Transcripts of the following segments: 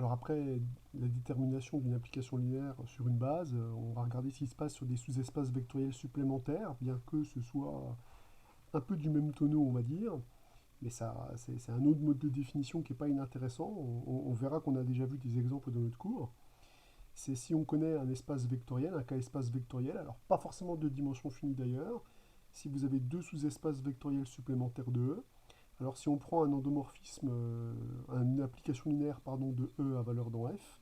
Alors après la détermination d'une application linéaire sur une base, on va regarder ce qui se passe sur des sous-espaces vectoriels supplémentaires, bien que ce soit un peu du même tonneau, on va dire. Mais ça, c'est un autre mode de définition qui n'est pas inintéressant. On verra qu'on a déjà vu des exemples dans notre cours. C'est si on connaît un espace vectoriel, un K-espace vectoriel, alors pas forcément de dimension finie d'ailleurs, si vous avez deux sous-espaces vectoriels supplémentaires de E, alors si on prend un endomorphisme, une application linéaire pardon, de E à valeur dans F,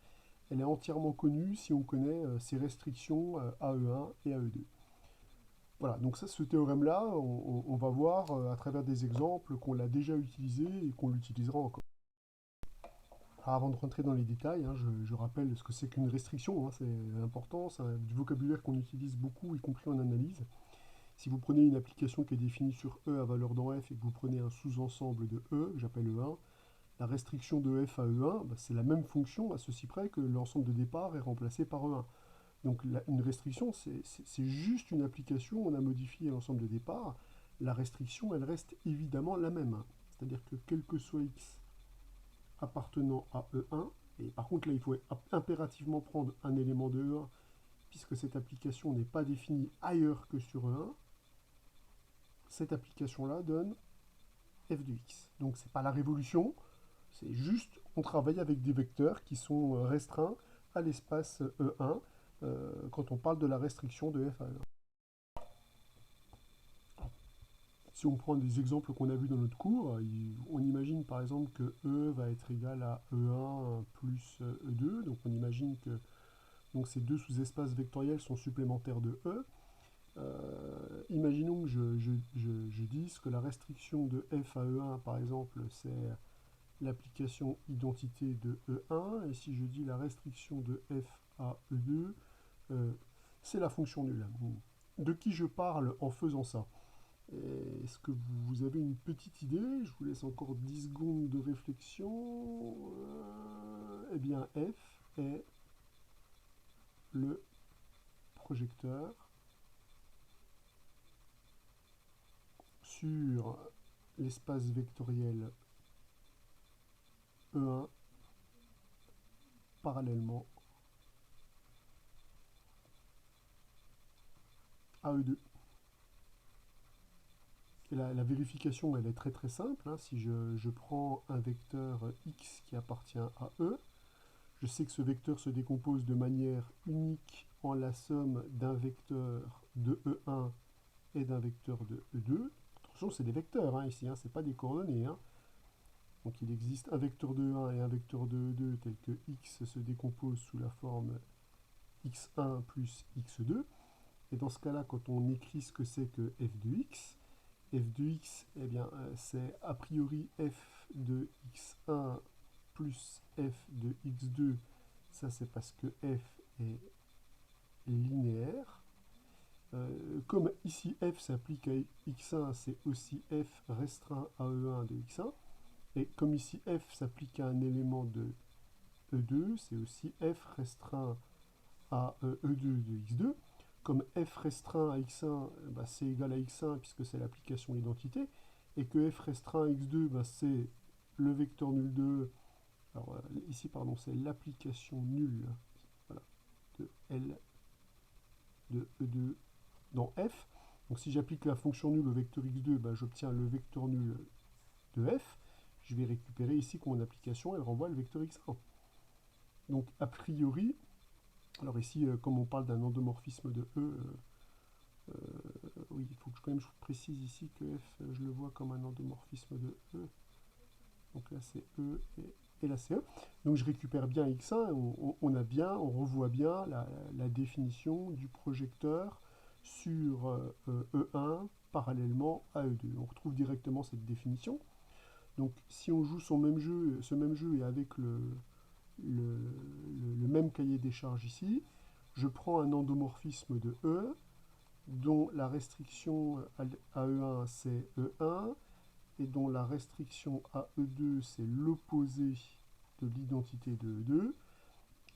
elle est entièrement connue si on connaît ses restrictions à E1 et à E2. Voilà, donc ça, ce théorème-là, on va voir à travers des exemples qu'on l'a déjà utilisé et qu'on l'utilisera encore. Alors, avant de rentrer dans les détails, hein, je rappelle ce que c'est qu'une restriction, hein, c'est important, c'est du vocabulaire qu'on utilise beaucoup, y compris en analyse. Si vous prenez une application qui est définie sur E à valeur dans F et que vous prenez un sous-ensemble de E, que j'appelle E1, la restriction de F à E1, bah, c'est la même fonction à ceci près que l'ensemble de départ est remplacé par E1. Donc une restriction, c'est juste une application, on a modifié l'ensemble de départ. La restriction, elle reste évidemment la même. C'est-à-dire que quel que soit x appartenant à E1, et par contre là il faut impérativement prendre un élément de E1, puisque cette application n'est pas définie ailleurs que sur E1, cette application-là donne f de x. Donc c'est pas la révolution, c'est juste on travaille avec des vecteurs qui sont restreints à l'espace E1 quand on parle de la restriction de f à E1. Si on prend des exemples qu'on a vus dans notre cours, on imagine par exemple que E va être égal à E1 plus E2. Donc on imagine que donc, ces deux sous-espaces vectoriels sont supplémentaires de E. Imaginons que je dise que la restriction de f à E1, par exemple, c'est l'application identité de E1. Et si je dis la restriction de f à E2, c'est la fonction nulle. De qui je parle en faisant ça? Est-ce que vous avez une petite idée? Je vous laisse encore 10 secondes de réflexion. Eh bien, F est le projecteur sur l'espace vectoriel E1 parallèlement à E2. Et la vérification, elle est très très simple, hein. Si je prends un vecteur x qui appartient à E, je sais que ce vecteur se décompose de manière unique en la somme d'un vecteur de E1 et d'un vecteur de E2. Attention, c'est des vecteurs hein, ici, hein, ce n'est pas des coordonnées. Hein. Donc il existe un vecteur de E1 et un vecteur de E2 tel que x se décompose sous la forme x1 plus x2. Et dans ce cas-là, quand on écrit ce que c'est que f de x, eh bien, c'est a priori f de x1 plus f de x2. Ça, c'est parce que f est linéaire. Comme ici f s'applique à x1, c'est aussi f restreint à E1 de x1. Et comme ici f s'applique à un élément de E2, c'est aussi f restreint à E2 de x2. Comme f restreint à x1, bah, c'est égal à x1 puisque c'est l'application identité. Et que f restreint à x2, bah, c'est le vecteur nul de E. Alors ici, pardon, c'est l'application nulle voilà, de L de E2 dans f. Donc si j'applique la fonction nulle au vecteur x2, bah, j'obtiens le vecteur nul de f. Je vais récupérer ici que mon application, elle renvoie le vecteur x1. Donc a priori, alors ici, comme on parle d'un endomorphisme de E, oui, il faut que quand même je précise ici que f, je le vois comme un endomorphisme de E. Donc là c'est E et là c'est E. Donc je récupère bien x1, on a bien, on revoit bien la définition du projecteur sur E1 parallèlement à E2. On retrouve directement cette définition. Donc si on joue ce même jeu et avec le même cahier des charges ici, je prends un endomorphisme de E dont la restriction à E1 c'est E1 et dont la restriction à E2 c'est l'opposé de l'identité de E2,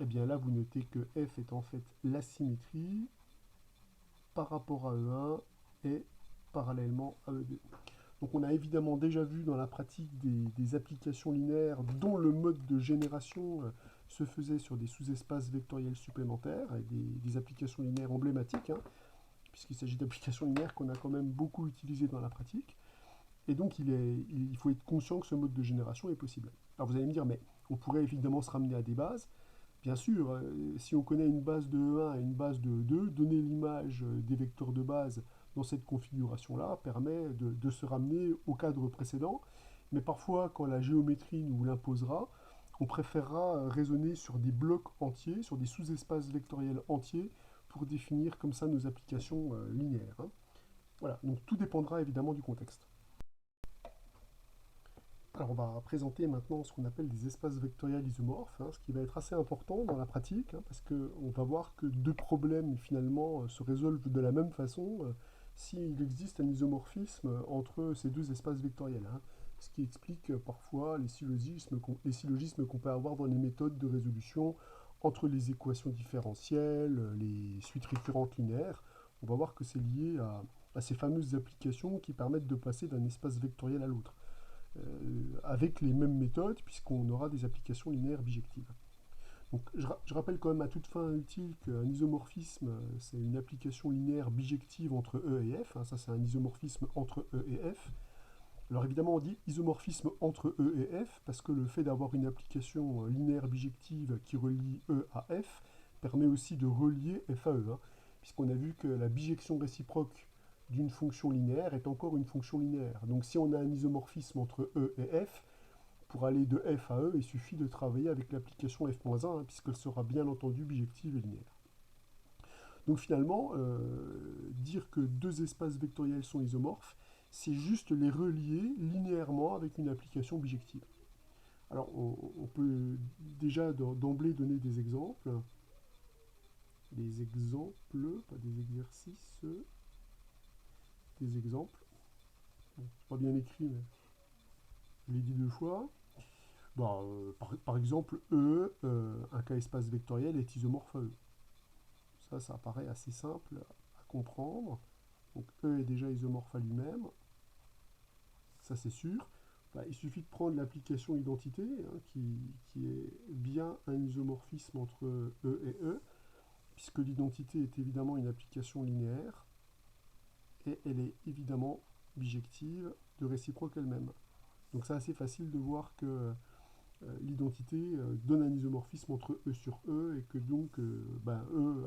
et bien là vous notez que F est en fait la symétrie par rapport à E1 et parallèlement à E2. Donc on a évidemment déjà vu dans la pratique des applications linéaires dont le mode de génération se faisait sur des sous-espaces vectoriels supplémentaires et des applications linéaires emblématiques, hein, puisqu'il s'agit d'applications linéaires qu'on a quand même beaucoup utilisées dans la pratique. Et donc il faut être conscient que ce mode de génération est possible. Alors vous allez me dire, mais on pourrait évidemment se ramener à des bases. Bien sûr, si on connaît une base de 1 et une base de 2, donner l'image des vecteurs de base dans cette configuration-là permet de se ramener au cadre précédent. Mais parfois, quand la géométrie nous l'imposera, on préférera raisonner sur des blocs entiers, sur des sous-espaces vectoriels entiers, pour définir comme ça nos applications linéaires, hein. Voilà, donc tout dépendra évidemment du contexte. Alors on va présenter maintenant ce qu'on appelle des espaces vectoriels isomorphes, hein, ce qui va être assez important dans la pratique, hein, parce qu'on va voir que deux problèmes finalement se résolvent de la même façon s'il existe un isomorphisme entre ces deux espaces vectoriels, hein, ce qui explique parfois les syllogismes qu'on peut avoir dans les méthodes de résolution entre les équations différentielles, les suites récurrentes linéaires. On va voir que c'est lié à ces fameuses applications qui permettent de passer d'un espace vectoriel à l'autre avec les mêmes méthodes, puisqu'on aura des applications linéaires bijectives. Donc, je rappelle quand même à toute fin utile qu'un isomorphisme, c'est une application linéaire bijective entre E et F, hein, ça c'est un isomorphisme entre E et F. Alors évidemment on dit isomorphisme entre E et F, parce que le fait d'avoir une application linéaire bijective qui relie E à F, permet aussi de relier F à E, hein, puisqu'on a vu que la bijection réciproque d'une fonction linéaire est encore une fonction linéaire. Donc si on a un isomorphisme entre E et F, pour aller de F à E, il suffit de travailler avec l'application F-1, hein, puisqu'elle sera bien entendu bijective et linéaire. Donc finalement, dire que deux espaces vectoriels sont isomorphes, c'est juste les relier linéairement avec une application bijective. Alors on peut déjà d'emblée donner des exemples. Des exemples, pas des exercices, des exemples. Bon, c'est pas bien écrit, mais je l'ai dit deux fois. Bon, par exemple, E, un K-espace vectoriel est isomorphe à E. Ça apparaît assez simple à comprendre. Donc E est déjà isomorphe à lui-même. Ça c'est sûr. Bah, il suffit de prendre l'application identité, hein, qui est bien un isomorphisme entre E et E, puisque l'identité est évidemment une application linéaire, et elle est évidemment bijective de réciproque elle-même. Donc c'est assez facile de voir que l'identité donne un isomorphisme entre E sur E, et que donc E,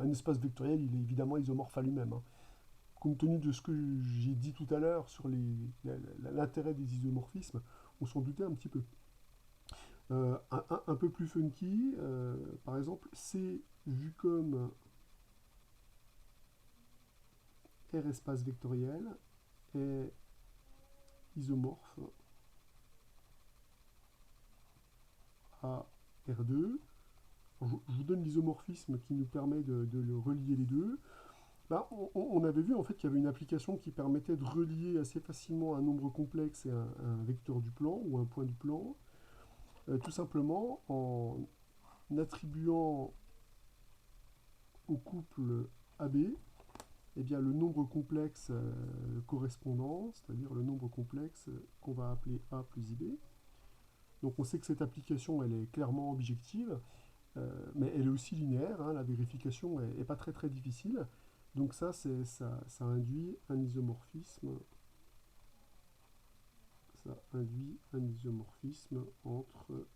un espace vectoriel, il est évidemment isomorphe à lui-même, hein. Compte tenu de ce que j'ai dit tout à l'heure sur l'intérêt des isomorphismes, on s'en doutait un petit peu. Un peu plus funky, par exemple, C vu comme R espace vectoriel est isomorphe à R2. Je vous donne l'isomorphisme qui nous permet de le relier les deux. Là, on avait vu en fait qu'il y avait une application qui permettait de relier assez facilement un nombre complexe et un vecteur du plan ou un point du plan, tout simplement en attribuant au couple AB eh bien, le nombre complexe correspondant, c'est-à-dire le nombre complexe qu'on va appeler A plus IB. Donc on sait que cette application elle est clairement bijective, mais elle est aussi linéaire, hein, la vérification n'est pas très très difficile. Donc ça induit un isomorphisme. Ça induit un isomorphisme entre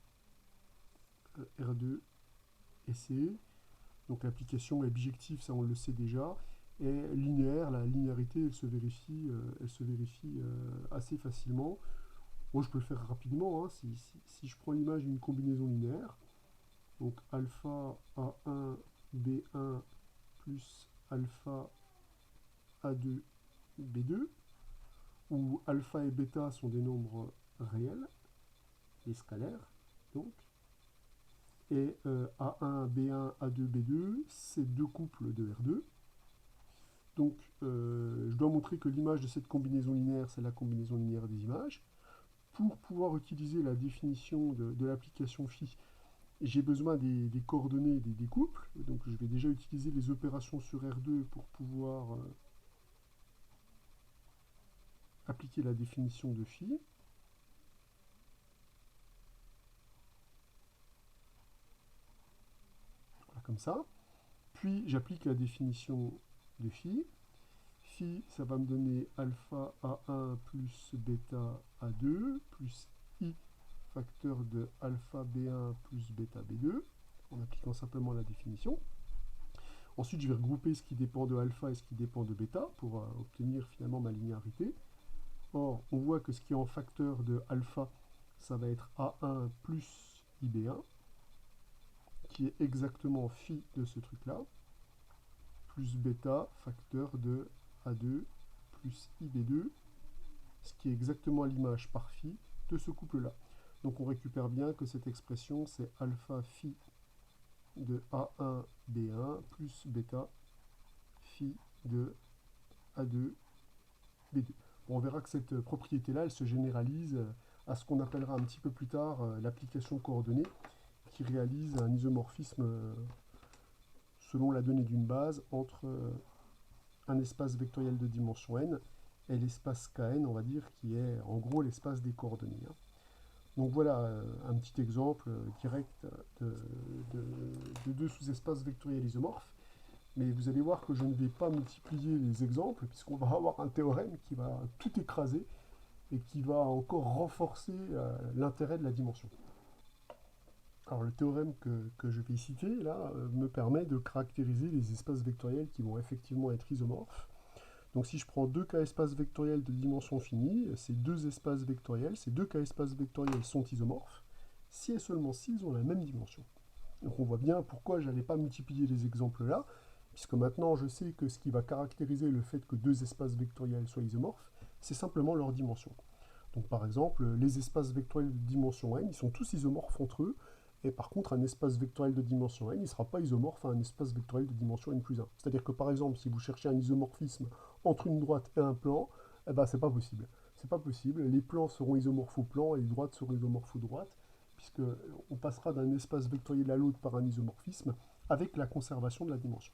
R2 et C. Donc l'application est bijective, ça on le sait déjà. Et linéaire, la linéarité, elle se vérifie assez facilement. Moi, je peux le faire rapidement, hein, si je prends l'image d'une combinaison linéaire, donc alpha A1 B1 plus alpha A2 B2, où alpha et bêta sont des nombres réels, des scalaires, donc, et A1 B1 A2 B2, c'est deux couples de R2. Donc, je dois montrer que l'image de cette combinaison linéaire, c'est la combinaison linéaire des images. Pour pouvoir utiliser la définition de l'application phi, j'ai besoin des coordonnées des couples. Donc, je vais déjà utiliser les opérations sur R2 pour pouvoir appliquer la définition de phi. comme ça. Puis j'applique la définition de phi. Phi, ça va me donner alpha A1 plus bêta A2 plus I facteur de alpha B1 plus bêta B2, en appliquant simplement la définition. Ensuite, je vais regrouper ce qui dépend de alpha et ce qui dépend de bêta pour obtenir finalement ma linéarité. Or, on voit que ce qui est en facteur de alpha, ça va être A1 plus IB1, qui est exactement phi de ce truc-là, plus bêta, facteur de A2 plus IB2, ce qui est exactement l'image par phi de ce couple-là. Donc on récupère bien que cette expression, c'est alpha phi de A1 B1 plus bêta phi de A2 B2. Bon, on verra que cette propriété-là, elle se généralise à ce qu'on appellera un petit peu plus tard l'application de coordonnées, qui réalise un isomorphisme selon la donnée d'une base entre un espace vectoriel de dimension n et l'espace Kn, on va dire, qui est en gros l'espace des coordonnées. Donc voilà un petit exemple direct de deux sous-espaces vectoriels isomorphes. Mais vous allez voir que je ne vais pas multiplier les exemples, puisqu'on va avoir un théorème qui va tout écraser et qui va encore renforcer l'intérêt de la dimension. Alors le théorème que je vais citer là me permet de caractériser les espaces vectoriels qui vont effectivement être isomorphes. Donc si je prends deux cas espaces vectoriels de dimension finie, ces deux espaces vectoriels, ces deux cas espaces vectoriels sont isomorphes, si et seulement s'ils ont la même dimension. Donc on voit bien pourquoi je n'allais pas multiplier les exemples là, puisque maintenant je sais que ce qui va caractériser le fait que deux espaces vectoriels soient isomorphes, c'est simplement leur dimension. Donc par exemple, les espaces vectoriels de dimension n, ils sont tous isomorphes entre eux, et par contre, un espace vectoriel de dimension n, il ne sera pas isomorphe à un espace vectoriel de dimension n plus 1. C'est-à-dire que par exemple, si vous cherchez un isomorphisme entre une droite et un plan, eh ben, c'est pas possible. C'est pas possible. Les plans seront isomorphes aux plans et les droites seront isomorphes aux droites, puisqu'on passera d'un espace vectoriel à l'autre par un isomorphisme avec la conservation de la dimension.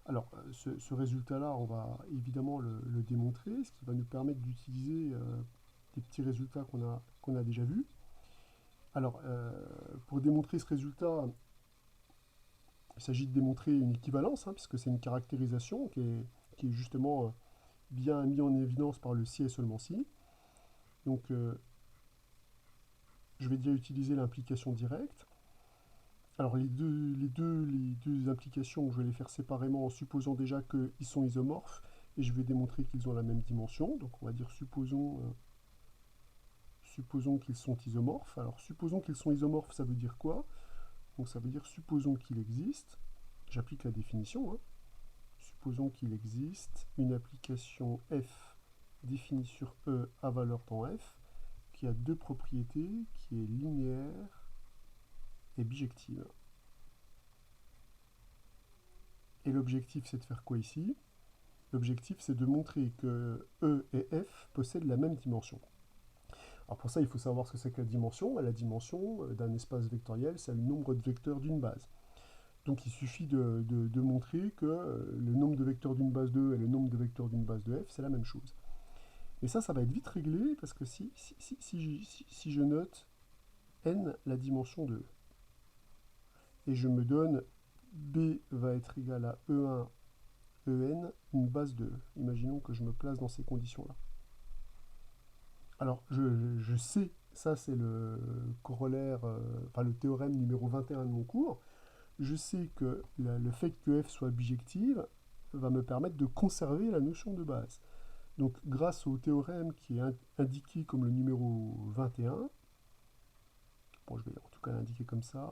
Alors, ce résultat-là, on va évidemment le démontrer, ce qui va nous permettre d'utiliser des petits résultats qu'on a déjà vus. Alors, pour démontrer ce résultat, il s'agit de démontrer une équivalence, puisque c'est une caractérisation qui est justement bien mis en évidence par le si et seulement si. Donc, je vais déjà utiliser l'implication directe. Alors, les deux implications, je vais les faire séparément en supposant déjà qu'ils sont isomorphes, et je vais démontrer qu'ils ont la même dimension. Donc, on va dire supposons qu'ils sont isomorphes. Alors, supposons qu'ils sont isomorphes, ça veut dire quoi? Donc, ça veut dire supposons qu'il existe, j'applique la définition, supposons qu'il existe une application f définie sur E à valeur dans f, qui a deux propriétés, qui est linéaire et bijective. Et l'objectif, c'est de faire quoi ici? L'objectif, c'est de montrer que E et f possèdent la même dimension. Alors pour ça, il faut savoir ce que c'est que la dimension. La dimension d'un espace vectoriel, c'est le nombre de vecteurs d'une base. Donc il suffit de montrer que le nombre de vecteurs d'une base de E et le nombre de vecteurs d'une base de f, c'est la même chose. Et ça va être vite réglé, parce que si je note n la dimension de E, et je me donne B va être égal à E1 En, une base de E. Imaginons que je me place dans ces conditions-là. Alors, je sais, ça c'est le corollaire, enfin le théorème numéro 21 de mon cours, je sais que le fait que f soit bijective va me permettre de conserver la notion de base. Donc, grâce au théorème qui est indiqué comme le numéro 21, bon, je vais en tout cas l'indiquer comme ça,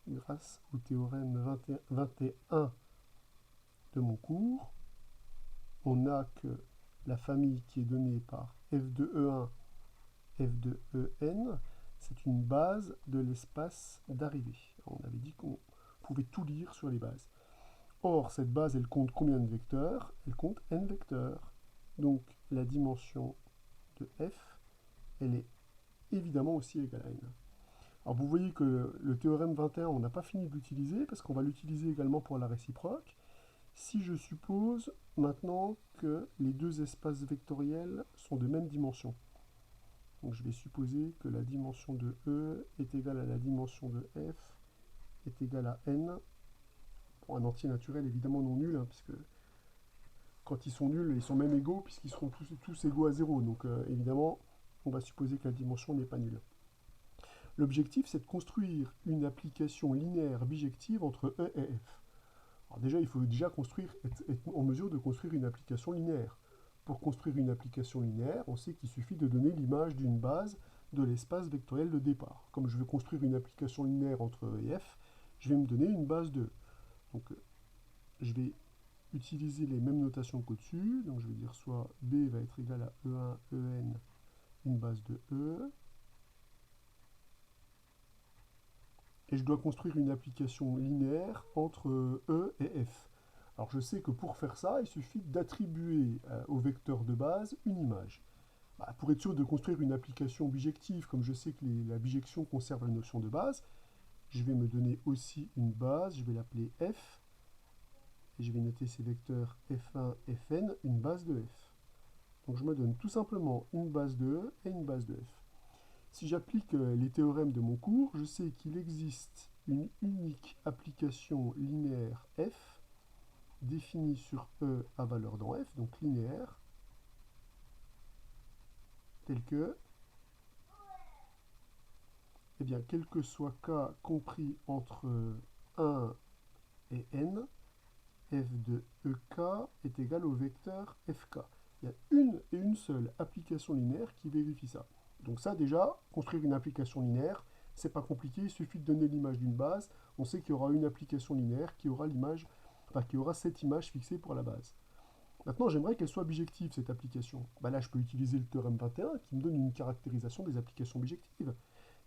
grâce au théorème 21 de mon cours, on a que la famille qui est donnée par f de E1, f de En, c'est une base de l'espace d'arrivée. On avait dit qu'on pouvait tout lire sur les bases. Or, cette base, elle compte combien de vecteurs? Elle compte n vecteurs. Donc, la dimension de f, elle est évidemment aussi égale à n. Alors, vous voyez que le théorème 21, on n'a pas fini de l'utiliser, parce qu'on va l'utiliser également pour la réciproque. Si je suppose maintenant que les deux espaces vectoriels sont de même dimension. Donc je vais supposer que la dimension de E est égale à la dimension de F est égal à n pour un entier naturel évidemment non nul, hein, puisque quand ils sont nuls, ils sont même égaux, puisqu'ils seront tous égaux à 0. Donc évidemment, on va supposer que la dimension n'est pas nulle. L'objectif, c'est de construire une application linéaire bijective entre E et F. Alors déjà, il faut déjà être en mesure de construire une application linéaire. Pour construire une application linéaire, on sait qu'il suffit de donner l'image d'une base de l'espace vectoriel de départ. Comme je veux construire une application linéaire entre E et F, je vais me donner une base de E. Donc je vais utiliser les mêmes notations qu'au-dessus. Donc je vais dire soit B va être égal à E1, En, une base de E. Et je dois construire une application linéaire entre E et F. Alors je sais que pour faire ça, il suffit d'attribuer au vecteur de base une image. Bah, pour être sûr de construire une application bijective, comme je sais que la bijection conserve la notion de base, je vais me donner aussi une base, je vais l'appeler F, et je vais noter ces vecteurs F1, Fn, une base de F. Donc je me donne tout simplement une base de E et une base de F. Si j'applique les théorèmes de mon cours, je sais qu'il existe une unique application linéaire f définie sur E à valeur dans f, donc linéaire, telle que, eh bien, quel que soit k compris entre 1 et n, f de ek est égal au vecteur fk. Il y a une et une seule application linéaire qui vérifie ça. Donc ça déjà, construire une application linéaire, c'est pas compliqué, il suffit de donner l'image d'une base. On sait qu'il y aura une application linéaire qui aura qui aura cette image fixée pour la base. Maintenant, j'aimerais qu'elle soit bijective, cette application. Bah là, je peux utiliser le théorème 21 qui me donne une caractérisation des applications bijectives.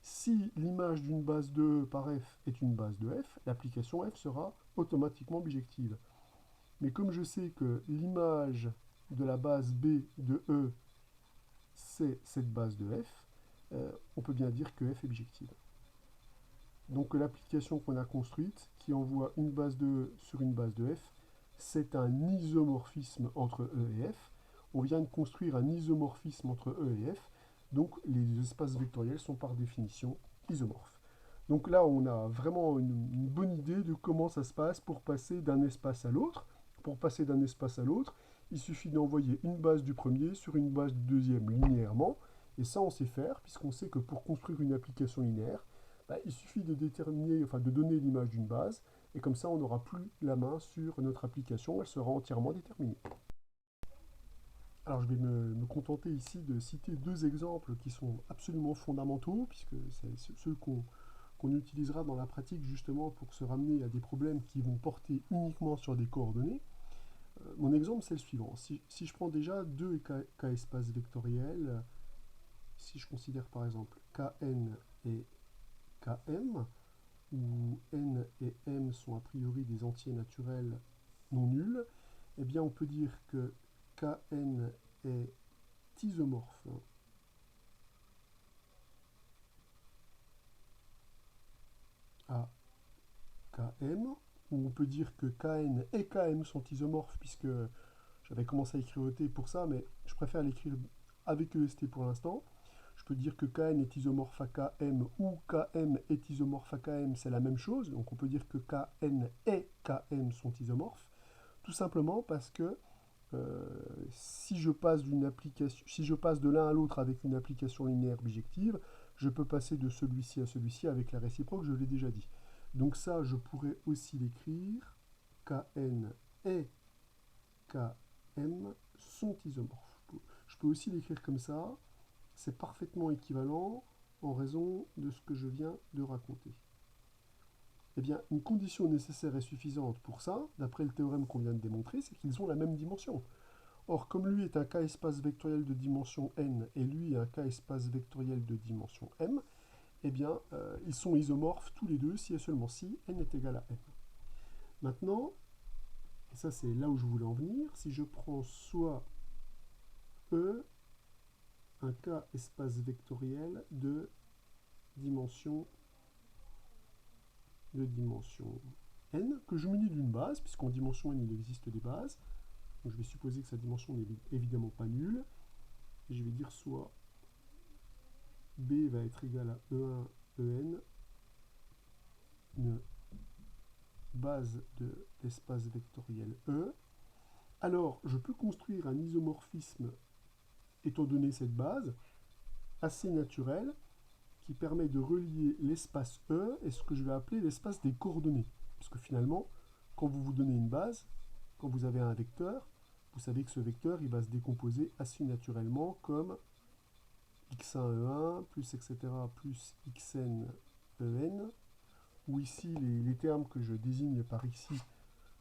Si l'image d'une base de E par f est une base de f, l'application f sera automatiquement bijective. Mais comme je sais que l'image de la base B de E, c'est cette base de f, on peut bien dire que f est bijective. Donc l'application qu'on a construite, qui envoie une base de E sur une base de f, c'est un isomorphisme entre E et f. On vient de construire un isomorphisme entre E et f, donc les espaces vectoriels sont par définition isomorphes. Donc là, on a vraiment une bonne idée de comment ça se passe pour passer d'un espace à l'autre. Pour passer d'un espace à l'autre, il suffit d'envoyer une base du premier sur une base du deuxième linéairement. Et ça, on sait faire, puisqu'on sait que pour construire une application linéaire, bah, il suffit de déterminer, enfin de donner l'image d'une base, et comme ça, on n'aura plus la main sur notre application, elle sera entièrement déterminée. Alors je vais me contenter ici de citer deux exemples qui sont absolument fondamentaux, puisque c'est ceux qu'on utilisera dans la pratique justement pour se ramener à des problèmes qui vont porter uniquement sur des coordonnées. Mon exemple, c'est le suivant. Si je prends déjà deux k espaces vectoriels, si je considère par exemple kn et km, où n et m sont a priori des entiers naturels non nuls, eh bien on peut dire que kn est isomorphe à km, ou on peut dire que kn et km sont isomorphes, puisque j'avais commencé à écrire ET pour ça, mais je préfère l'écrire avec EST pour l'instant. Je peux dire que Kn est isomorphe à Km ou Km est isomorphe à Km, c'est la même chose. Donc on peut dire que Kn et Km sont isomorphes, tout simplement parce que si je passe de l'un à l'autre avec une application linéaire bijective, je peux passer de celui-ci à celui-ci avec la réciproque, je l'ai déjà dit. Donc ça, je pourrais aussi l'écrire Kn et Km sont isomorphes. Je peux aussi l'écrire comme ça, c'est parfaitement équivalent en raison de ce que je viens de raconter. Eh bien, une condition nécessaire et suffisante pour ça, d'après le théorème qu'on vient de démontrer, c'est qu'ils ont la même dimension. Or, comme lui est un k-espace vectoriel de dimension n et lui est un k-espace vectoriel de dimension m, eh bien, ils sont isomorphes tous les deux si et seulement si n est égal à m. Maintenant, et ça c'est là où je voulais en venir, si je prends soit E, un k-espace vectoriel de dimension n, que je munis d'une base, puisqu'en dimension n il existe des bases, donc je vais supposer que sa dimension n'est évidemment pas nulle, et je vais dire soit B va être égal à E1, En, une base de l'espace vectoriel E, alors je peux construire un isomorphisme, étant donné cette base, assez naturel, qui permet de relier l'espace E et ce que je vais appeler l'espace des coordonnées. Parce que finalement, quand vous vous donnez une base, quand vous avez un vecteur, vous savez que ce vecteur, il va se décomposer assez naturellement comme x1 E1 plus etc. plus xn En, où ici les termes que je désigne par ici,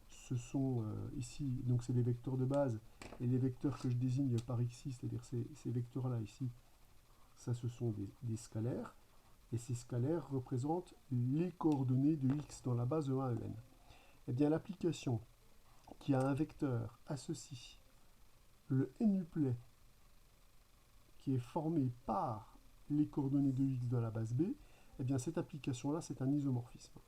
ce sont ici, donc c'est les vecteurs de base, et les vecteurs que je désigne par ici, c'est-à-dire ces vecteurs-là ici, ça ce sont des scalaires, et ces scalaires représentent les coordonnées de x dans la base E1 En. Eh bien l'application qui a un vecteur associe le n-uplet qui est formé par les coordonnées de x dans la base B, eh bien cette application-là, c'est un isomorphisme.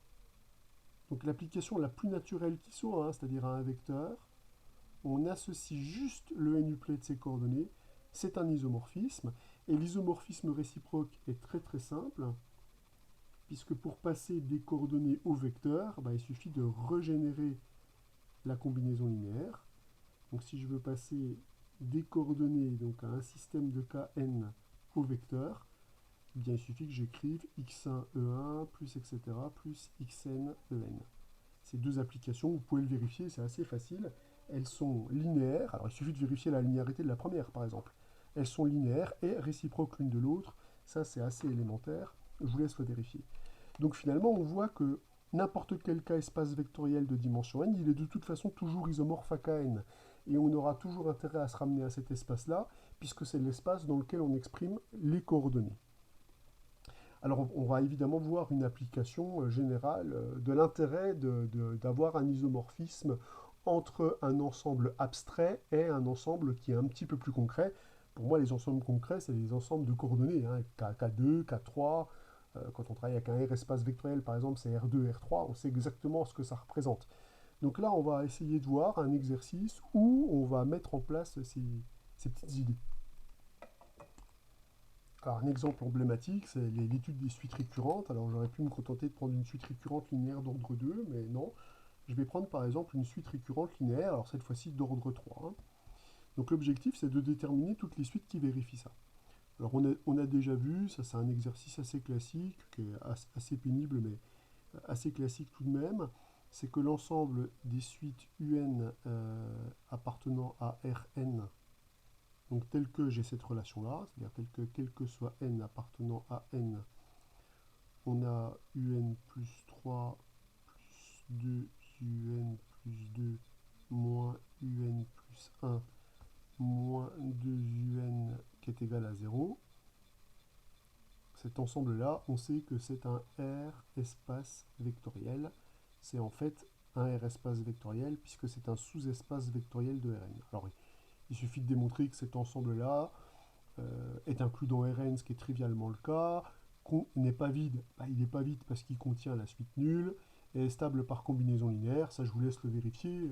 Donc l'application la plus naturelle qui soit, hein, c'est-à-dire à un vecteur, on associe juste le n-uplet de ses coordonnées, c'est un isomorphisme, et l'isomorphisme réciproque est très très simple, puisque pour passer des coordonnées au vecteur, il suffit de régénérer la combinaison linéaire. Donc si je veux passer des coordonnées donc à un système de Kn au vecteur, eh bien, il suffit que j'écrive x1 E1 plus etc. plus xn En. Ces deux applications, vous pouvez le vérifier, c'est assez facile. Elles sont linéaires. Alors il suffit de vérifier la linéarité de la première par exemple. Elles sont linéaires et réciproques l'une de l'autre. Ça c'est assez élémentaire. Je vous laisse le vérifier. Donc finalement on voit que n'importe quel cas espace vectoriel de dimension n, il est de toute façon toujours isomorphe à Kn. Et on aura toujours intérêt à se ramener à cet espace-là, puisque c'est l'espace dans lequel on exprime les coordonnées. Alors on va évidemment voir une application générale de l'intérêt d'avoir un isomorphisme entre un ensemble abstrait et un ensemble qui est un petit peu plus concret. Pour moi, les ensembles concrets, c'est les ensembles de coordonnées, hein, K2, K3. Quand on travaille avec un R espace vectoriel, par exemple, c'est R2, R3, on sait exactement ce que ça représente. Donc là, on va essayer de voir un exercice où on va mettre en place ces petites idées. Alors, un exemple emblématique, c'est l'étude des suites récurrentes. Alors, j'aurais pu me contenter de prendre une suite récurrente linéaire d'ordre 2, mais non. Je vais prendre par exemple une suite récurrente linéaire, alors cette fois-ci d'ordre 3. Hein. Donc, l'objectif, c'est de déterminer toutes les suites qui vérifient ça. Alors, on a déjà vu, ça c'est un exercice assez classique, qui est assez pénible, mais assez classique tout de même. C'est que l'ensemble des suites UN appartenant à Rn, donc tel que j'ai cette relation-là, c'est-à-dire tel que quel que soit n appartenant à n, on a un plus 3 plus 2 un plus 2 moins un plus 1 moins 2 un qui est égal à 0. Cet ensemble-là, on sait que c'est un R espace vectoriel. C'est en fait un R espace vectoriel puisque c'est un sous-espace vectoriel de Rn. Alors, il suffit de démontrer que cet ensemble-là est inclus dans Rn, ce qui est trivialement le cas, qu'on n'est pas vide. Il n'est pas vide parce qu'il contient la suite nulle, et est stable par combinaison linéaire. Ça, je vous laisse le vérifier,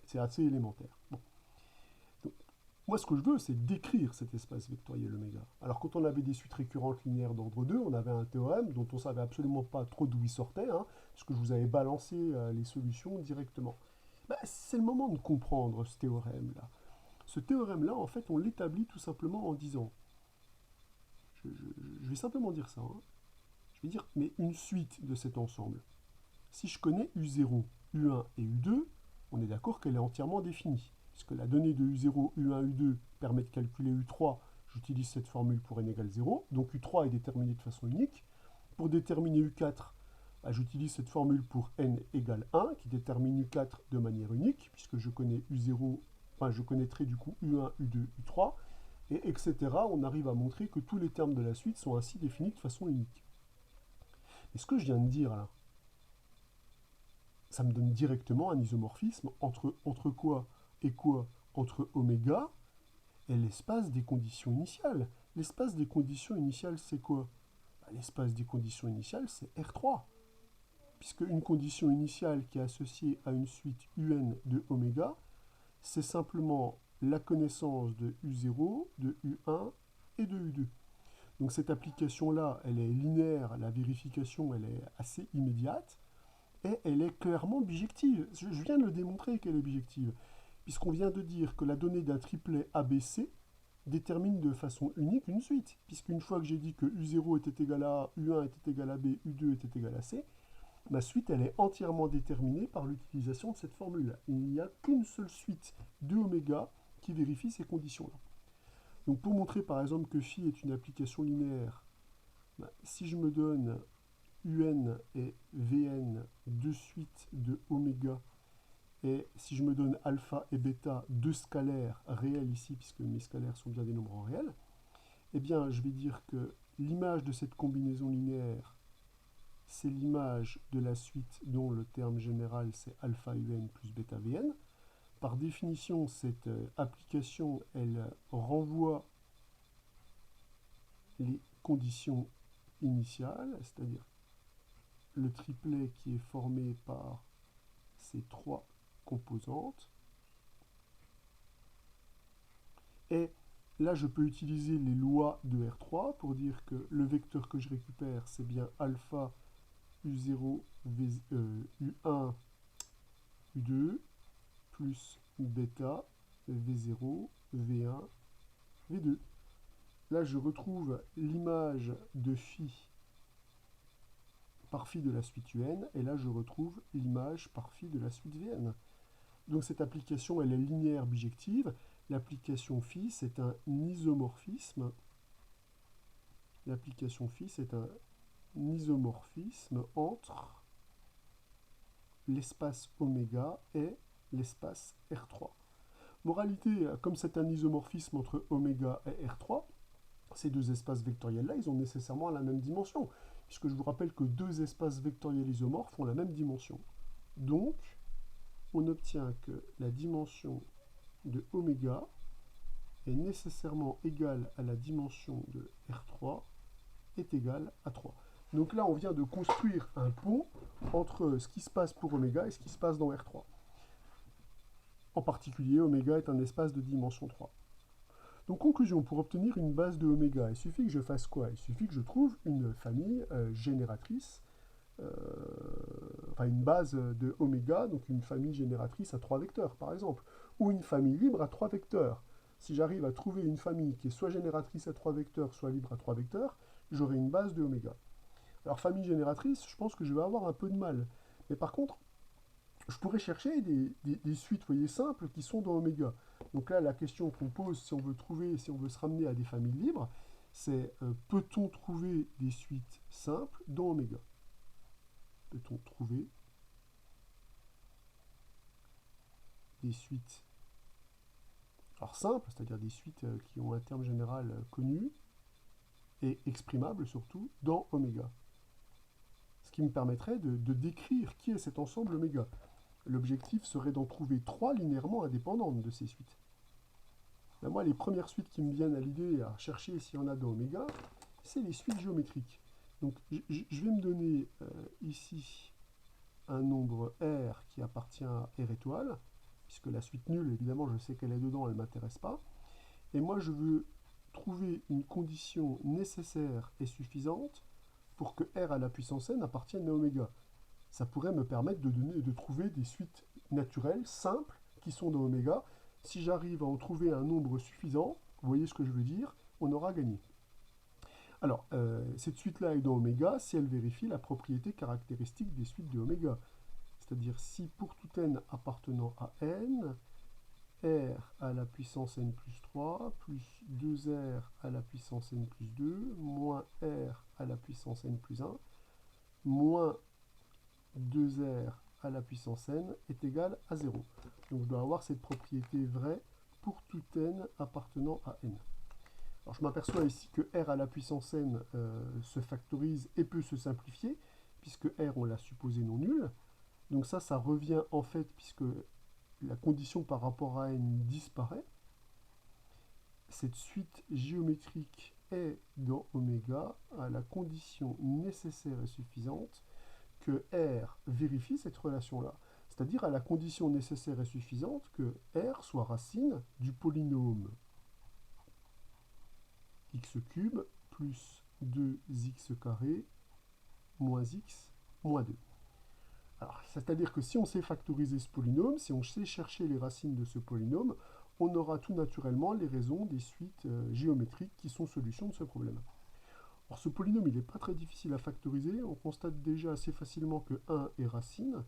c'est assez élémentaire. Bon. Donc, moi, ce que je veux, c'est décrire cet espace vectoriel oméga. Alors, quand on avait des suites récurrentes linéaires d'ordre 2, on avait un théorème dont on ne savait absolument pas trop d'où il sortait, hein, puisque je vous avais balancé les solutions directement. C'est le moment de comprendre ce théorème-là. Ce théorème-là, en fait, on l'établit tout simplement en disant, je vais simplement dire ça, hein. Je vais dire, mais une suite de cet ensemble, si je connais U0, U1 et U2, on est d'accord qu'elle est entièrement définie, puisque la donnée de U0, U1, U2 permet de calculer U3, j'utilise cette formule pour n égale 0, donc U3 est déterminé de façon unique. Pour déterminer U4, j'utilise cette formule pour n égale 1, qui détermine U4 de manière unique, puisque je connais U0, je connaîtrai du coup U1, U2, U3, et etc. On arrive à montrer que tous les termes de la suite sont ainsi définis de façon unique. Et ce que je viens de dire là, ça me donne directement un isomorphisme entre quoi et quoi? Entre oméga et l'espace des conditions initiales. L'espace des conditions initiales, c'est quoi? L'espace des conditions initiales, c'est R3. Puisque une condition initiale qui est associée à une suite UN de oméga, c'est simplement la connaissance de U0, de U1 et de U2. Donc cette application-là, elle est linéaire, la vérification, elle est assez immédiate. et elle est clairement bijective. Je viens de le démontrer qu'elle est bijective, puisqu'on vient de dire que la donnée d'un triplet ABC détermine de façon unique une suite, puisqu'une fois que j'ai dit que U0 était égal à A, U1 était égal à B, U2 était égal à C, ma suite elle est entièrement déterminée par l'utilisation de cette formule. Il n'y a qu'une seule suite de oméga qui vérifie ces conditions-là. Donc pour montrer par exemple que phi est une application linéaire, si je me donne UN et VN, deux suites de oméga, et si je me donne alpha et bêta, deux scalaires réels ici, puisque mes scalaires sont bien des nombres en réel, eh bien je vais dire que l'image de cette combinaison linéaire, c'est l'image de la suite dont le terme général c'est alpha UN plus bêta VN. Par définition, cette application, elle renvoie les conditions initiales, c'est-à-dire le triplet qui est formé par ces trois composantes. Et là, je peux utiliser les lois de R3 pour dire que le vecteur que je récupère, c'est bien alpha U0, U1, U2, plus bêta, V0, V1, V2. Là, je retrouve l'image de phi par phi de la suite UN, et là, je retrouve l'image par phi de la suite VN. Donc cette application, elle est linéaire bijective. L'application phi, c'est un isomorphisme. L'application phi, c'est un isomorphisme entre l'espace oméga et l'espace R3. Moralité, comme c'est un isomorphisme entre oméga et R3, ces deux espaces vectoriels-là, ils ont nécessairement la même dimension, puisque je vous rappelle que deux espaces vectoriels isomorphes ont la même dimension. Donc, on obtient que la dimension de oméga est nécessairement égale à la dimension de R3 est égale à 3. Donc là, on vient de construire un pont entre ce qui se passe pour oméga et ce qui se passe dans R3. En particulier, oméga est un espace de dimension 3. Donc conclusion, pour obtenir une base de oméga, il suffit que je fasse quoi? Il suffit que je trouve une famille génératrice, enfin une base de oméga, donc une famille génératrice à 3 vecteurs par exemple, ou une famille libre à 3 vecteurs. Si j'arrive à trouver une famille qui est soit génératrice à 3 vecteurs, soit libre à 3 vecteurs, j'aurai une base de oméga. Alors famille génératrice, je pense que je vais avoir un peu de mal. Mais par contre, je pourrais chercher des suites, vous voyez, simples qui sont dans oméga. Donc là, la question qu'on pose si on veut trouver, si on veut se ramener à des familles libres, c'est peut-on trouver des suites simples dans oméga? Peut-on trouver des suites alors simples, c'est-à-dire des suites qui ont un terme général connu et exprimable surtout dans oméga? Ce qui me permettrait de décrire qui est cet ensemble oméga. L'objectif serait d'en trouver 3 linéairement indépendantes de ces suites. Ben moi, les premières suites qui me viennent à l'idée à chercher s'il y en a dans oméga, c'est les suites géométriques. Donc je vais me donner ici un nombre R qui appartient à R étoile, puisque la suite nulle, évidemment, je sais qu'elle est dedans, elle ne m'intéresse pas. Et moi, je veux trouver une condition nécessaire et suffisante pour que R à la puissance n appartienne à oméga. Ça pourrait me permettre de trouver des suites naturelles, simples, qui sont dans oméga. Si j'arrive à en trouver un nombre suffisant, vous voyez ce que je veux dire, on aura gagné. Alors, cette suite-là est dans oméga si elle vérifie la propriété caractéristique des suites de oméga. C'est-à-dire si pour tout n appartenant à n, r à la puissance n plus 3 plus 2r à la puissance n plus 2 moins r à la puissance n plus 1 moins 2r à la puissance n est égal à 0. Donc je dois avoir cette propriété vraie pour tout n appartenant à n. Alors je m'aperçois ici que r à la puissance n se factorise et peut se simplifier, puisque r on l'a supposé non nul. Donc ça revient en fait, puisque la condition par rapport à n disparaît. Cette suite géométrique est dans oméga à la condition nécessaire et suffisante que R vérifie cette relation-là. C'est-à-dire à la condition nécessaire et suffisante que R soit racine du polynôme x cube plus 2x carré moins x moins 2. Alors, c'est-à-dire que si on sait factoriser ce polynôme, si on sait chercher les racines de ce polynôme, on aura tout naturellement les raisons des suites géométriques qui sont solutions de ce problème. Alors ce polynôme, il n'est pas très difficile à factoriser. On constate déjà assez facilement que 1 est racine.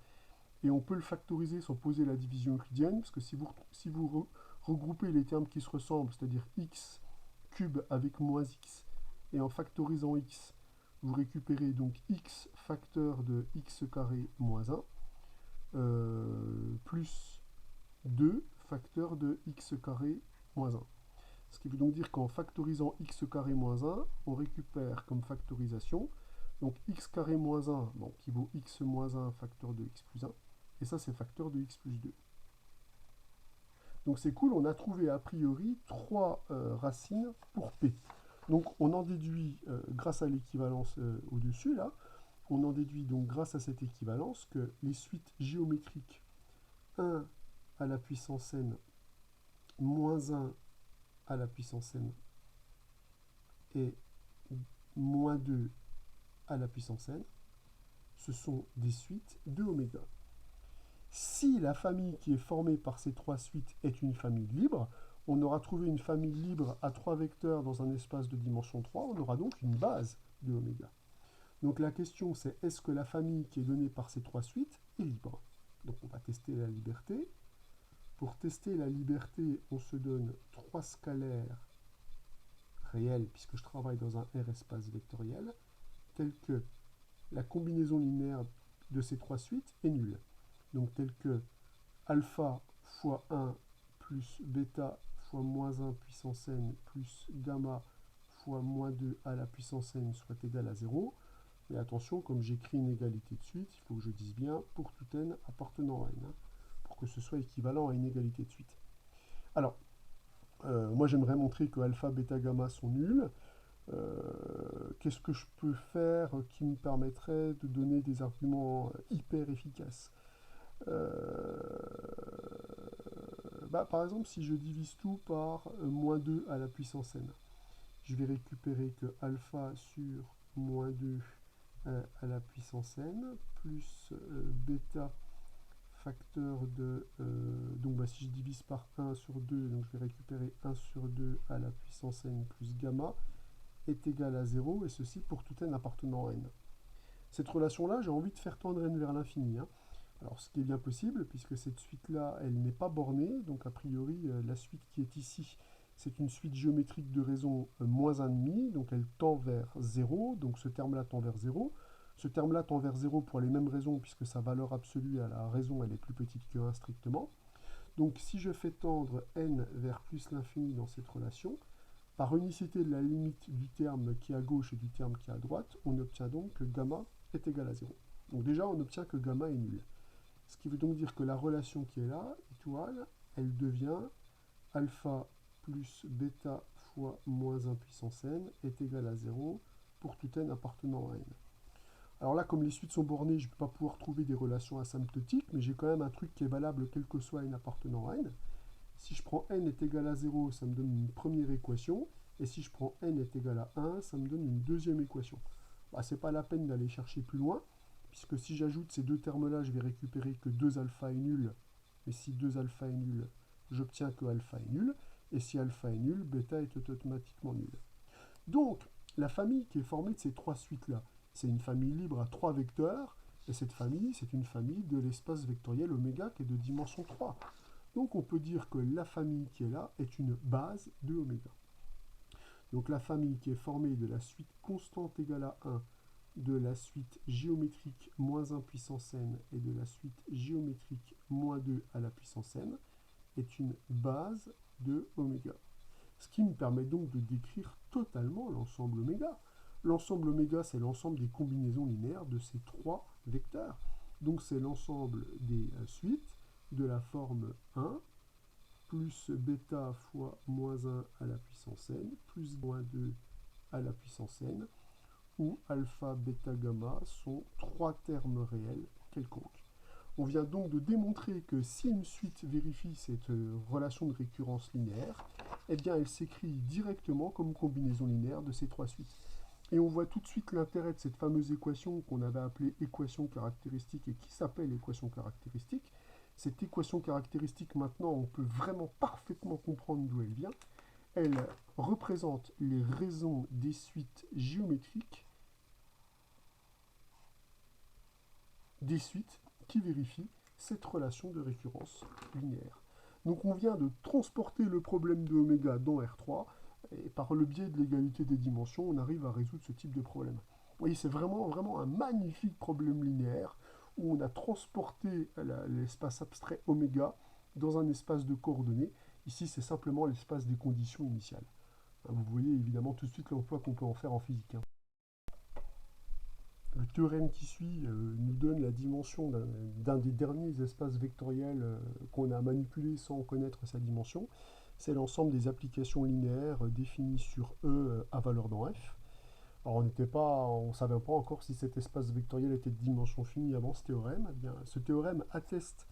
Et on peut le factoriser sans poser la division euclidienne, parce que si vous regroupez les termes qui se ressemblent, c'est-à-dire x cube avec moins x, et en factorisant x, vous récupérez donc x facteur de x carré moins 1, plus 2 facteur de x carré moins 1. Ce qui veut donc dire qu'en factorisant x carré moins 1, on récupère comme factorisation, donc x carré moins 1, bon, qui vaut x moins 1 facteur de x plus 1, et ça c'est facteur de x plus 2. Donc c'est cool, on a trouvé a priori 3 racines pour P. Donc on en déduit, grâce à l'équivalence au-dessus, là, on en déduit donc grâce à cette équivalence que les suites géométriques 1 à la puissance n moins 1 à la puissance n et moins 2 à la puissance n, ce sont des suites de oméga. Si la famille qui est formée par ces 3 suites est une famille libre, on aura trouvé une famille libre à 3 vecteurs dans un espace de dimension 3, on aura donc une base de oméga. Donc la question c'est, est-ce que la famille qui est donnée par ces 3 suites est libre? Donc on va tester la liberté. Pour tester la liberté, on se donne 3 scalaires réels, puisque je travaille dans un R espace vectoriel, tels que la combinaison linéaire de ces 3 suites est nulle. Donc tel que alpha fois 1 plus bêta fois moins 1 puissance n plus gamma fois moins 2 à la puissance n soit égal à 0. Mais attention, comme j'écris une égalité de suite, il faut que je dise bien pour tout n appartenant à n, hein, pour que ce soit équivalent à une égalité de suite. Alors, moi j'aimerais montrer que alpha, bêta, gamma sont nuls. Qu'est-ce que je peux faire qui me permettrait de donner des arguments hyper efficaces? Par exemple, si je divise tout par moins 2 à la puissance n, je vais récupérer que alpha sur moins 2 à la puissance n, plus bêta facteur de... donc si je divise par 1 sur 2, donc je vais récupérer 1 sur 2 à la puissance n plus gamma, est égal à 0, et ceci pour tout n appartenant à n. Cette relation-là, j'ai envie de faire tendre n vers l'infini. Hein. Alors, ce qui est bien possible, puisque cette suite-là, elle n'est pas bornée, donc a priori, la suite qui est ici, c'est une suite géométrique de raison moins 1,5, donc elle tend vers 0, donc ce terme-là tend vers 0. Ce terme-là tend vers 0 pour les mêmes raisons, puisque sa valeur absolue à la raison, elle est plus petite que 1 strictement. Donc, si je fais tendre n vers plus l'infini dans cette relation, par unicité de la limite du terme qui est à gauche et du terme qui est à droite, on obtient donc que gamma est égal à 0. Donc déjà, on obtient que gamma est nul. Ce qui veut donc dire que la relation qui est là, étoile, elle devient alpha plus bêta fois moins 1 puissance n est égal à 0 pour tout n appartenant à n. Alors là, comme les suites sont bornées, je ne peux pas pouvoir trouver des relations asymptotiques, mais j'ai quand même un truc qui est valable quel que soit n appartenant à n. Si je prends n est égal à 0, ça me donne une première équation, et si je prends n est égal à 1, ça me donne une deuxième équation. Ce n'est pas la peine d'aller chercher plus loin, puisque si j'ajoute ces deux termes-là, je vais récupérer que 2 alpha est nul, et si 2 alpha est nul, j'obtiens que alpha est nul, et si alpha est nul, bêta est automatiquement nul. Donc, la famille qui est formée de ces 3 suites-là, c'est une famille libre à 3 vecteurs, et cette famille, c'est une famille de l'espace vectoriel oméga qui est de dimension 3. Donc on peut dire que la famille qui est là est une base de oméga. Donc la famille qui est formée de la suite constante égale à 1, de la suite géométrique moins 1 puissance n et de la suite géométrique moins 2 à la puissance n est une base de oméga. Ce qui me permet donc de décrire totalement l'ensemble oméga. L'ensemble oméga, c'est l'ensemble des combinaisons linéaires de ces 3 vecteurs. Donc c'est l'ensemble des suites de la forme 1 plus bêta fois moins 1 à la puissance n plus moins 2 à la puissance n, où alpha, bêta, gamma sont 3 termes réels quelconques. On vient donc de démontrer que si une suite vérifie cette relation de récurrence linéaire, eh bien elle s'écrit directement comme combinaison linéaire de ces 3 suites. Et on voit tout de suite l'intérêt de cette fameuse équation qu'on avait appelée équation caractéristique et qui s'appelle équation caractéristique. Cette équation caractéristique, maintenant, on peut vraiment parfaitement comprendre d'où elle vient. Elle représente les raisons des suites géométriques, des suites qui vérifient cette relation de récurrence linéaire. Donc on vient de transporter le problème de oméga dans R3, et par le biais de l'égalité des dimensions, on arrive à résoudre ce type de problème. Vous voyez, c'est vraiment un magnifique problème linéaire où on a transporté l'espace abstrait oméga dans un espace de coordonnées. Ici, c'est simplement l'espace des conditions initiales. Vous voyez évidemment tout de suite l'emploi qu'on peut en faire en physique. Le théorème qui suit nous donne la dimension d'un des derniers espaces vectoriels qu'on a manipulé sans connaître sa dimension. C'est l'ensemble des applications linéaires définies sur E à valeur dans F. Alors on ne savait pas encore si cet espace vectoriel était de dimension finie avant ce théorème. Eh bien, ce théorème atteste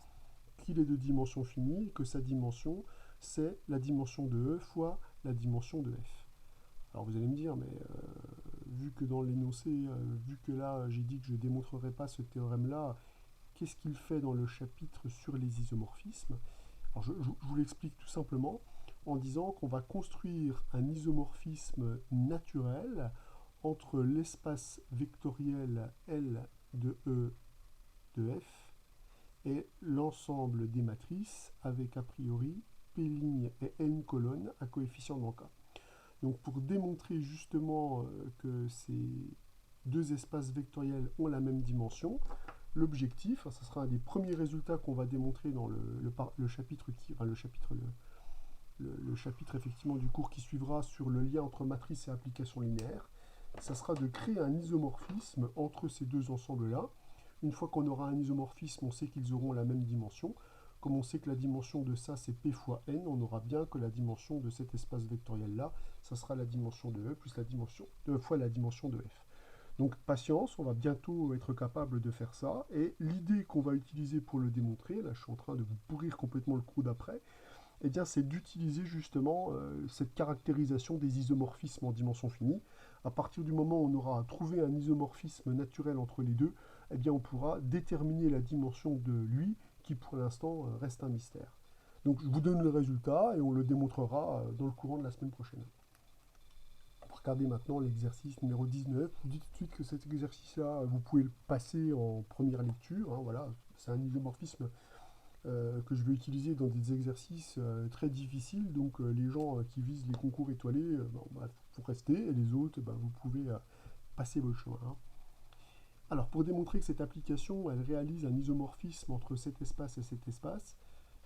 qu'il est de dimension finie et que sa dimension, c'est la dimension de E fois la dimension de F. Alors vous allez me dire, mais vu que dans l'énoncé, vu que là j'ai dit que je ne démontrerai pas ce théorème-là, qu'est-ce qu'il fait dans le chapitre sur les isomorphismes? Alors je vous l'explique tout simplement en disant qu'on va construire un isomorphisme naturel entre l'espace vectoriel L de E de F et l'ensemble des matrices avec a priori P' et N colonnes à coefficient dans K. Donc pour démontrer justement que ces deux espaces vectoriels ont la même dimension, l'objectif, ce sera un des premiers résultats qu'on va démontrer dans le chapitre le chapitre effectivement du cours qui suivra sur le lien entre matrice et application linéaire, ça sera de créer un isomorphisme entre ces deux ensembles-là. Une fois qu'on aura un isomorphisme, on sait qu'ils auront la même dimension. Comme on sait que la dimension de ça, c'est P fois N, on aura bien que la dimension de cet espace vectoriel-là, ça sera la dimension de E plus la dimension, 2 fois la dimension de F. Donc patience, on va bientôt être capable de faire ça. Et l'idée qu'on va utiliser pour le démontrer, là je suis en train de vous pourrir complètement le coup d'après, eh bien, c'est d'utiliser justement cette caractérisation des isomorphismes en dimension finie. À partir du moment où on aura trouvé un isomorphisme naturel entre les deux, eh bien, on pourra déterminer la dimension de lui, qui pour l'instant reste un mystère. Donc je vous donne le résultat et on le démontrera dans le courant de la semaine prochaine. Regardez maintenant l'exercice numéro 19. Vous dites tout de suite que cet exercice-là, vous pouvez le passer en première lecture. Hein, voilà, c'est un isomorphisme que je vais utiliser dans des exercices très difficiles. Donc les gens qui visent les concours étoilés, vous restez, et les autres, vous pouvez passer votre chemin. Hein. Alors pour démontrer que cette application, elle réalise un isomorphisme entre cet espace et cet espace,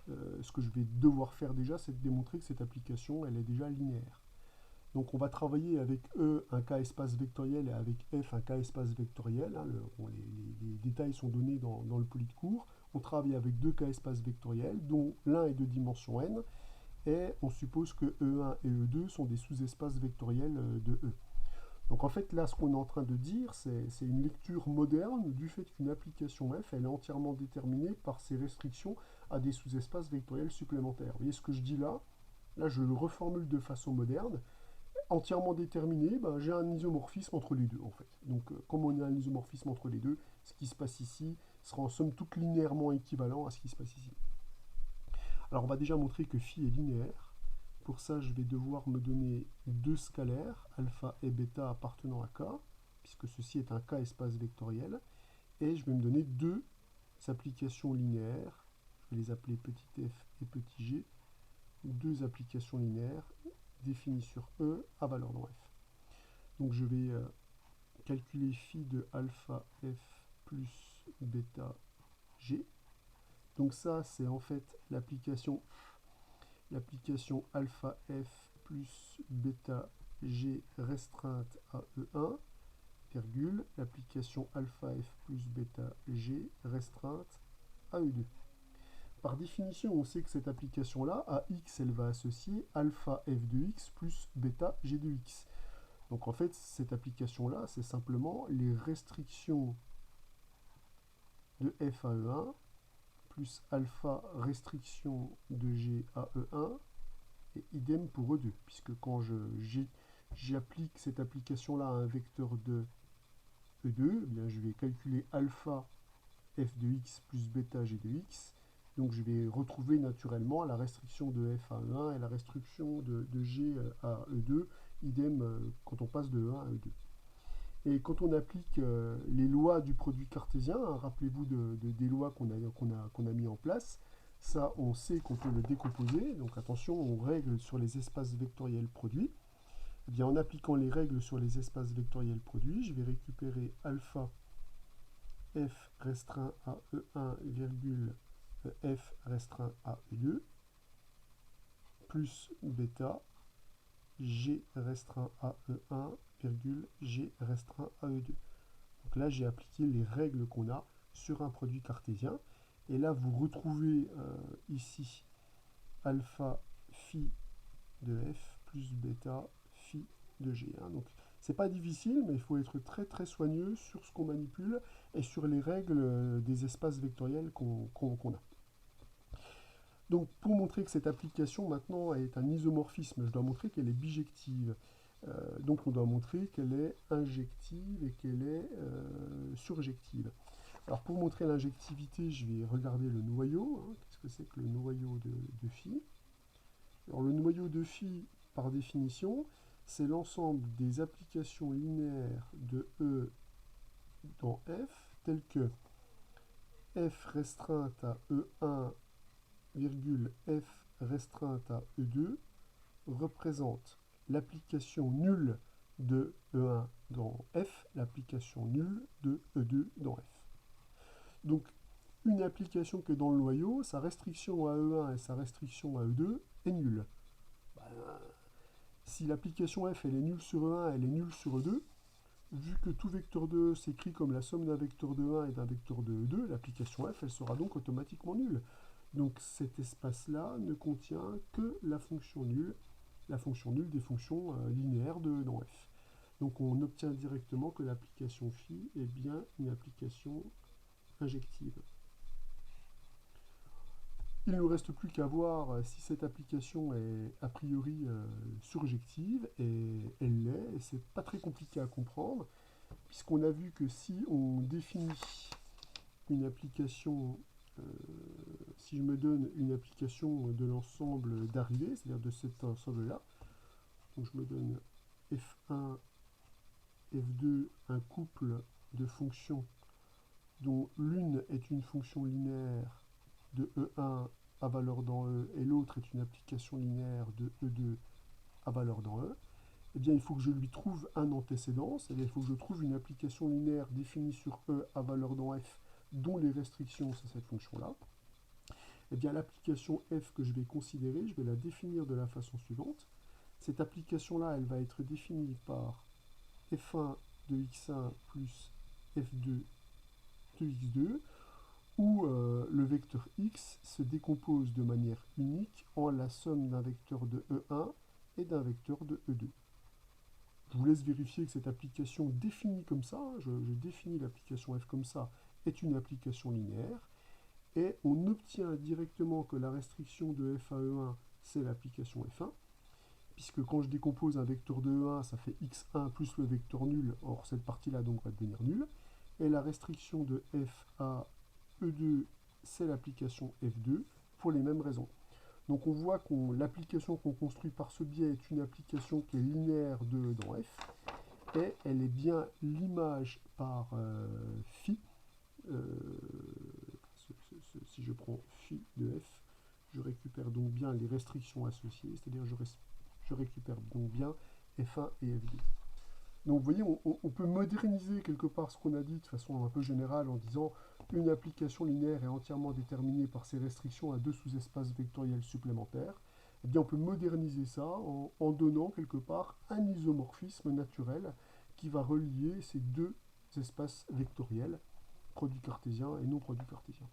ce que je vais devoir faire déjà, c'est de démontrer que cette application, elle est déjà linéaire. Donc on va travailler avec E un K espace vectoriel et avec F un K espace vectoriel. Hein, les détails sont donnés dans le poly de cours. On travaille avec deux K espaces vectoriels, dont l'un est de dimension n, et on suppose que E1 et E2 sont des sous-espaces vectoriels de E. Donc en fait là ce qu'on est en train de dire, c'est une lecture moderne du fait qu'une application F, elle est entièrement déterminée par ses restrictions à des sous-espaces vectoriels supplémentaires. Vous voyez ce que je dis là? Là je le reformule de façon moderne. Entièrement déterminé, j'ai un isomorphisme entre les deux en fait. Donc comme on a un isomorphisme entre les deux, ce qui se passe ici sera en somme toute linéairement équivalent à ce qui se passe ici. Alors on va déjà montrer que phi est linéaire. Pour ça, je vais devoir me donner deux scalaires, alpha et bêta appartenant à K, puisque ceci est un K espace vectoriel, et je vais me donner deux applications linéaires, je vais les appeler petit f et petit g, deux applications linéaires définies sur E à valeur dans F. Donc je vais calculer phi de alpha f plus bêta g. Donc ça, c'est en fait l'application alpha f plus bêta g restreinte à E1, virgule, l'application alpha f plus bêta g restreinte à E2. Par définition, on sait que cette application-là, à x, elle va associer alpha f de x plus bêta g de x. Donc en fait, cette application-là, c'est simplement les restrictions de f à E1 plus alpha restriction de g à E1 et idem pour E2, puisque quand j'applique cette application-là à un vecteur de E2, eh bien, je vais calculer alpha f de x plus bêta g de x. Donc je vais retrouver naturellement la restriction de f à E1 et la restriction de g à E2, idem quand on passe de E1 à E2. Et quand on applique les lois du produit cartésien, hein, rappelez-vous des lois qu'on a mis en place, ça on sait qu'on peut le décomposer, donc attention, on règle sur les espaces vectoriels produits. Eh bien, en appliquant les règles sur les espaces vectoriels produits, je vais récupérer alpha f restreint à E1, virgule f restreint à E2, plus bêta g restreint à E1, virgule g restreint à E2. Donc là, j'ai appliqué les règles qu'on a sur un produit cartésien. Et là, vous retrouvez ici alpha phi de f plus bêta phi de g. Hein. Donc, c'est pas difficile, mais il faut être très très soigneux sur ce qu'on manipule et sur les règles des espaces vectoriels qu'on a. Donc, pour montrer que cette application maintenant est un isomorphisme, je dois montrer qu'elle est bijective. Donc, on doit montrer qu'elle est injective et qu'elle est surjective. Alors, pour montrer l'injectivité, je vais regarder le noyau. Hein. Qu'est-ce que c'est que le noyau de phi? Alors, le noyau de phi, par définition, c'est l'ensemble des applications linéaires de E dans F, telles que F restreinte à E1, virgule F restreinte à E2, représente l'application nulle de E1 dans F, l'application nulle de E2 dans F. Donc, une application qui est dans le noyau, sa restriction à E1 et sa restriction à E2 est nulle. Si l'application f elle est nulle sur E1, elle est nulle sur E2, vu que tout vecteur de E s'écrit comme la somme d'un vecteur de 1 et d'un vecteur de E2, l'application f elle sera donc automatiquement nulle. Donc cet espace-là ne contient que la fonction nulle des fonctions linéaires de E dans f. Donc on obtient directement que l'application phi est bien une application injective. Il ne nous reste plus qu'à voir si cette application est a priori surjective, et elle l'est, et c'est pas très compliqué à comprendre, puisqu'on a vu que si on définit une application, si je me donne une application de l'ensemble d'arrivée, c'est-à-dire de cet ensemble-là, donc je me donne f1, f2, un couple de fonctions dont l'une est une fonction linéaire de E1 à valeur dans E et l'autre est une application linéaire de E2 à valeur dans E, eh bien il faut que je lui trouve un antécédent, c'est-à-dire il faut que je trouve une application linéaire définie sur E à valeur dans F dont les restrictions c'est cette fonction-là. Eh bien l'application F que je vais considérer, je vais la définir de la façon suivante. Cette application-là, elle va être définie par F1 de x1 plus F2 de x2, où le vecteur x se décompose de manière unique en la somme d'un vecteur de E1 et d'un vecteur de E2. Je vous laisse vérifier que cette application définie comme ça, je définis l'application f comme ça, est une application linéaire, et on obtient directement que la restriction de f à E1, c'est l'application f1, puisque quand je décompose un vecteur de E1, ça fait x1 plus le vecteur nul, or cette partie-là donc va devenir nulle, et la restriction de f à E2, c'est l'application F2, pour les mêmes raisons. Donc on voit que l'application qu'on construit par ce biais est une application qui est linéaire de E dans F, et elle est bien l'image par phi. Si je prends phi de F, je récupère donc bien les restrictions associées, c'est-à-dire je récupère donc bien F1 et F2. Donc vous voyez, on peut moderniser quelque part ce qu'on a dit de façon un peu générale en disant une application linéaire est entièrement déterminée par ses restrictions à deux sous-espaces vectoriels supplémentaires. Eh bien on peut moderniser ça en donnant quelque part un isomorphisme naturel qui va relier ces deux espaces vectoriels, produit cartésien et non produit cartésien.